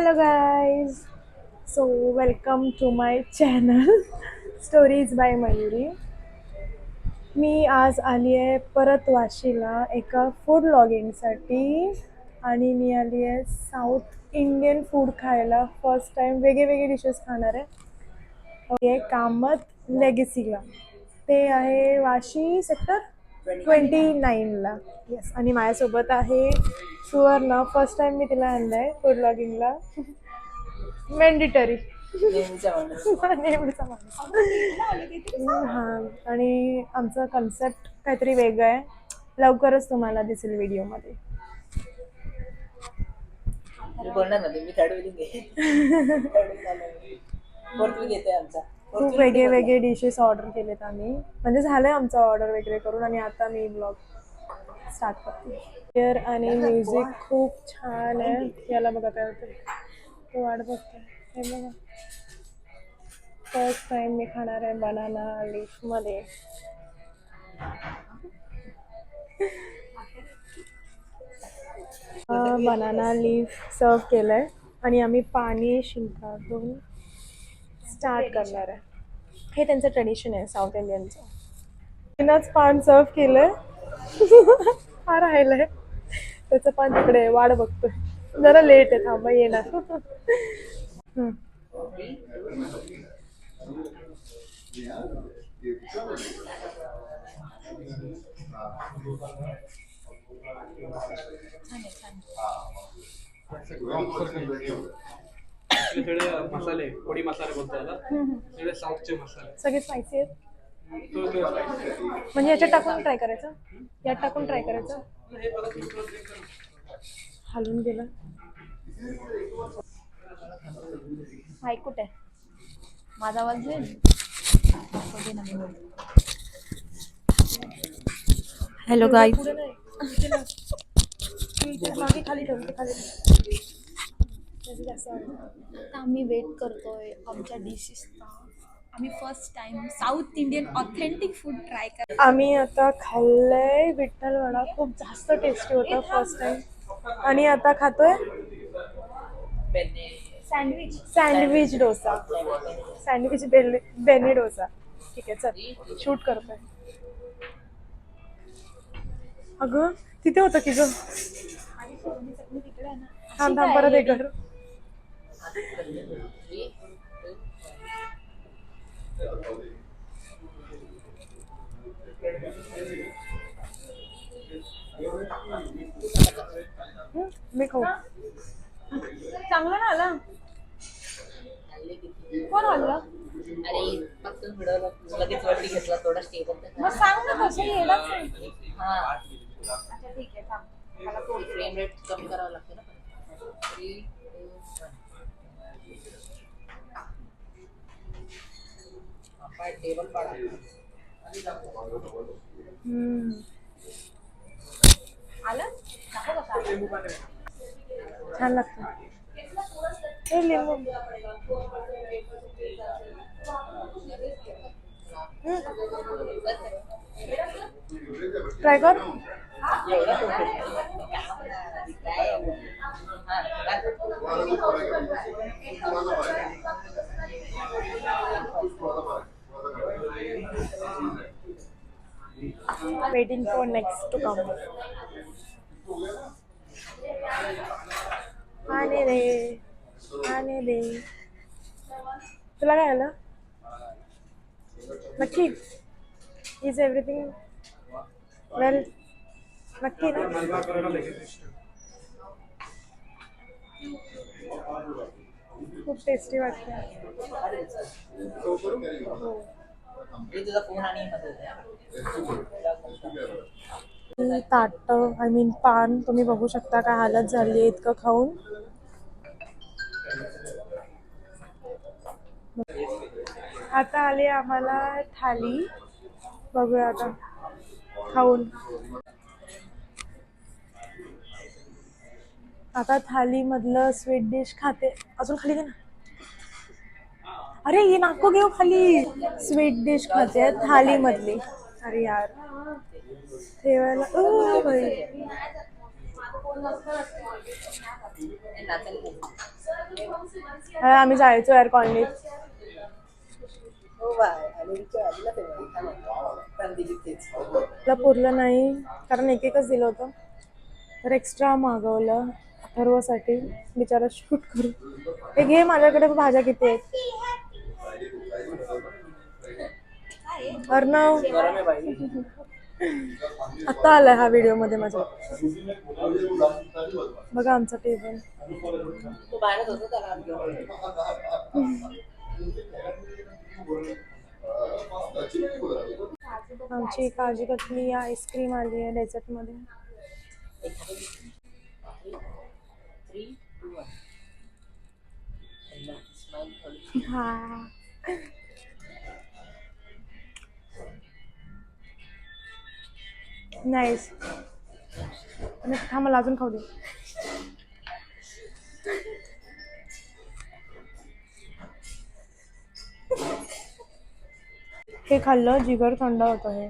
Hello guys, so welcome to my channel Stories by Mayuri. मी आज आली आहे परत वाशीला एका फूड व्लॉगिंगसाठी आणि मी आली आहे साऊथ इंडियन फूड खायला. फर्स्ट टाइम वेगळे डिशेस खाणार आहे. हे कामत लेगसीला, ते आहे वाशी सेक्टर 29ला. येस, आणि माझ्यासोबत आहे सुवर्ण. फर्स्ट टाइम मी तिला आणलं आहे फूड व्लॉगिंगला. मॅन्डेटरी नेहमीचा माणूस. हां, आणि आमचा कन्सेप्ट काहीतरी वेगळं आहे. लवकरच तुम्हाला दिसेल व्हिडिओमध्ये. खूप वेगळे डिशेस ऑर्डर केलेत आम्ही, म्हणजे झालंय आमचं ऑर्डर वगैरे करून, आणि आता मी ब्लॉग स्टार्ट करते. एअर आणि म्युझिक खूप छान आहे. याला बघा काय होतं, तो वाट बघतोय. हे बघा, फर्स्ट टाइम मी खाणार आहे बनाना लीफ मध्ये. बनाना लीफ सर्व केलंय आणि आम्ही पाणी शिंकातून स्टार्ट करणार आहे. हे त्यांचं ट्रेडिशन आहे साऊथ इंडियनचं. तिनंच पान सर्व केलंय. हा राहिलंय, त्याचं पान तिकडे वाट बघतोय. जरा लेट आहे, थांबा येणार. मसाले पोडी मसाले बोलतात, सगळे साऊथचे मसाले, सगळे स्पायसी आहेत. म्हणजे याच्यात टाकून ट्राय करायचं, यात टाकून ट्राय करायचं. हलून गेलं. माईक कुठे आहे? माझा आवाज येईल. हॅलो गाईज, खाली ठेवते, खाली. आम्ही वेट करतोय आमच्या डिशेसचा. आम्ही first time south Indian authentic food try कर. आम्ही आता खाल्लंय विठ्ठल वडा, खूप जास्त टेस्टी होता फर्स्ट टाइम. आणि आता खातोय सँडविच डोसा, सँडविच बेने डोसा. ठीक आहे, चल शूट करतोय. अगं तिथे होतं की गं. थांब थांब, परत एक घर. मी खाऊ. चांगलं ना आला. कोण आलं? अरे फक्त लगेच वरती घेतला, थोडा स्टेबल. मग सांग ना कसं येणार. हा अच्छा ठीक आहे, थांब. मला तो फ्रेम रेट कमी करावं लागतं ना. 3, 2, 1 टेबल पाडा. आलं छान लागतं. हे लिंबू ट्राय कर. Waiting for next to come. आने दे. तुला काय आलं? नक्की? इज एव्हरीथिंग वेल? नक्की ना? खूप टेस्टी वाटते. तुझा फोन आणि ताट, आय मीन पान, तुम्ही बघू शकता काय हालत झाली इतकं खाऊन. आता आली आम्हाला थाली. बघूया आता खाऊन. आता थाली मधलं स्वीट डिश खाते. अजून खाली घे ना. अरे ये नाको घेऊ खाली. स्वीट डिश खाते थाली मधली. अरे यार ठेवायला भाई. आम्ही जायचो एअर कॉलनीत. हो बाय आणि विचार आधीला ते काय म्हणतात पण दिली तेच तुला पुरलं नाही कारण एक एकच दिलं होतं तर एक्स्ट्रा मागवलं अथर्वसाठी. बिचारा शूट करू. हे घे माझ्याकडे भाज्या किती आहेत. अर्णव गरम आहे बाई. आता आलाय हा व्हिडिओ मध्ये माझ्या. बघा आमचा टेबल. तो बाहेरच होतो त्याला हात घेऊन. आमची काजू कतली आईस्क्रीम आली आहे डेझर्ट मध्ये. 3, 2, 1. हा नाईस. हा मला अजून खाऊ दे. हे खाल्लं जिगर थंड होतं. हे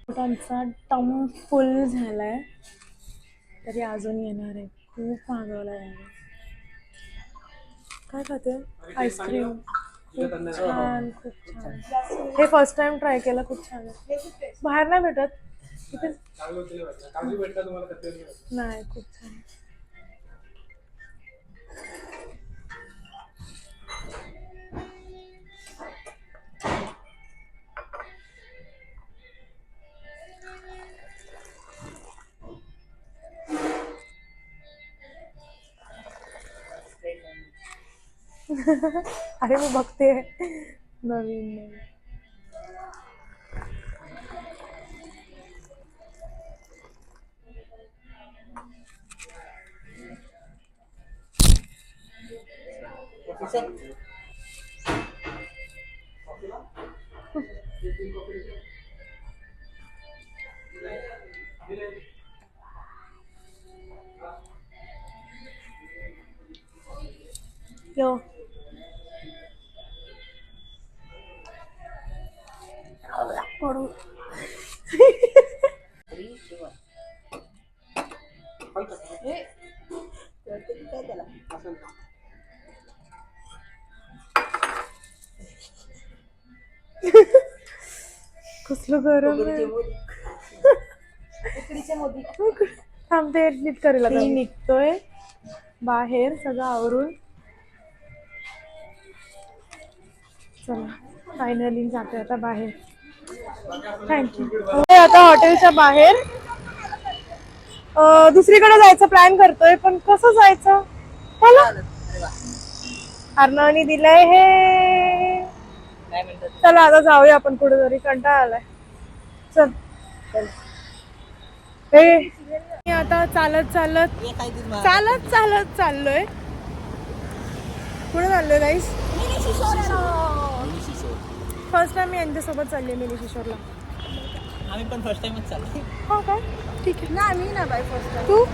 पोटांचा टम फुल झालाय तरी अजून येणार आहे. खूप मागवलाय आहे. काय खाते आईस्क्रीम. खूप छान खूप छान. हे फर्स्ट टाइम ट्राय केलं. खूप छान आहे. बाहेर नाही भेटत इथे. काजू भेटला तुम्हाला कधी नाही खूप छान. अरे मी बघते नवीन नवीन. यो पडू. 3, 2, 1. हे काय त्याला असं कसलं गरम आहे. उकडीचे मोदी. थांबते नीट करेल. आता मी निघतोय बाहेर सगळं आवरून. चला फायनली जाते आता बाहेर. थँक्यू. आता हॉटेलच्या बाहेर दुसरीकडे जायचं प्लॅन करतोय पण कसं जायचं. चला अर्णवनी दिलंय हे. काय म्हणतात चला आता जाऊया आपण कुठेतरी. कंटाळा आलाय. चल हे मी आता चालत चालत हे काय दिसणार चालत चालत चाललोय. कुठे चाललोय गाईस. फर्स्ट टाइम मी यांच्यासोबत चालली मिनी शिशोरला. आम्ही पण फर्स्ट टाइमच चाललो. हो काय ठीक आहे ना. मी ना बाय फर्स्ट टाइम. तू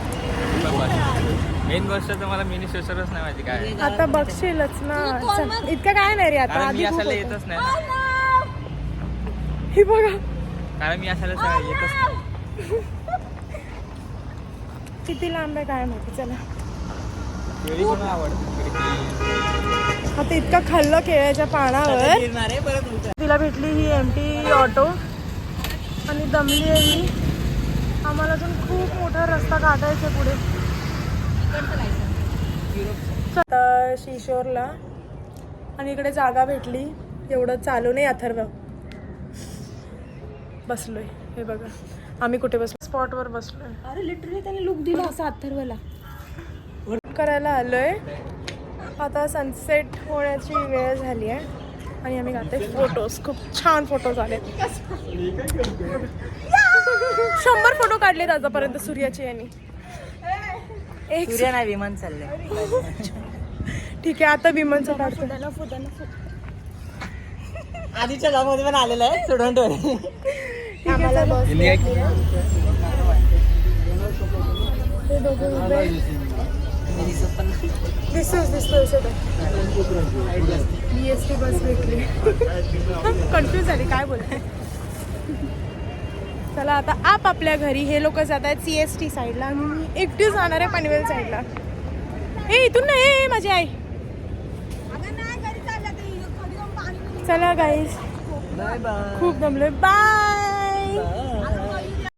मेन गोष्ट तर मला मिनी स्टेशनच नाही माहिती काय आहे. आता बघशीलच ना. चल, इतकं काय नाही रे आता. कारण मी आधी खूप असायला होतं. येतच नाही ना. हे बघा कारण मी असायला येतच नाही. किती लांब आहे काय माहिती. चला केळी पण आवडते. आता इतकं खाल्लं केळ्याच्या पानावर. फिरणार आहे परत उलट. तिला भेटली ही एमटी ऑटो आणि दमली आहे ही. आम्हाला अजून खूप मोठा रस्ता काढायचा पुढे. आता शिशोरला आणि इकडे जागा भेटली. एवढं चालू नाही अथर्व. बसलोय हे बघा. आम्ही कुठे बसलो स्पॉटवर बसलोय. अरे लिटरली त्याने लुक दिला असा अथर्वला. करायला आलोय. आता सनसेट होण्याची वेळ झाली आहे आणि आम्ही गाते फोटोज. खूप छान फोटोज आले. 100 फोटो काढलेत आतापर्यंत सूर्याचे यांनी. एक सूर्य नाही विमान चाललंय. ठीक आहे आता विमानचं काढतो. आधीच्या गावामध्ये पण आलेलं आहे स्टुडंट. आम्हाला बस भेटली आहे. ते दोघे उभे. दिसतोय BST बस भेटली. कन्फ्यूज झाली काय बोलते. चला आता आपल्या घरी. हे लोक जात आहेत CST साईडला आणि मी एकटी जाणार आहे पनवेल साईडला. ए इथून नाही माझी आई. चला गाईज बाय बाय खूप दमलोय बाय